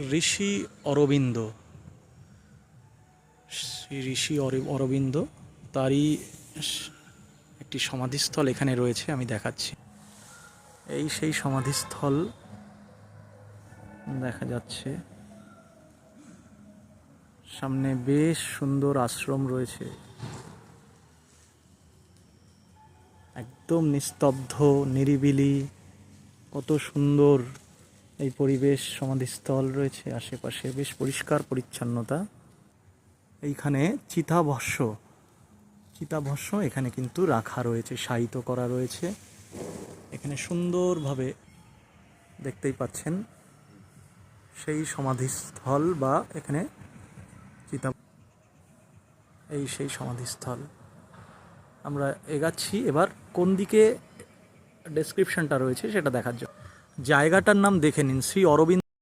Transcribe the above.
ঋষি অরবিন্দ, শ্রী ঋষি অরবিন্দ, তারই একটি সমাধিস্থল এখানে রয়েছে, আমি দেখাচ্ছি। এই সেই সমাধিস্থল দেখা যাচ্ছে, সামনে বেশ সুন্দর আশ্রম রয়েছে, একদম নিস্তব্ধ নিরিবিলি, কত সুন্দর এই পরিবেশ। সমাধিস্থল রয়েছে আশেপাশে, বেশ পরিষ্কার পরিচ্ছন্নতা। এইখানে চিতাভস্ম এখানে কিন্তু রাখা রয়েছে, শায়িত করা রয়েছে এখানে সুন্দরভাবে, দেখতেই পাচ্ছেন সেই সমাধিস্থল, বা এখানে এই সেই সমাধিস্থল। আমরা এগাচ্ছি, এবার কোন দিকে ডেসক্রিপশনটা রয়েছে সেটা দেখার জন্য। জায়গাটার নাম দেখে নিন, শ্রী অরবিন্দ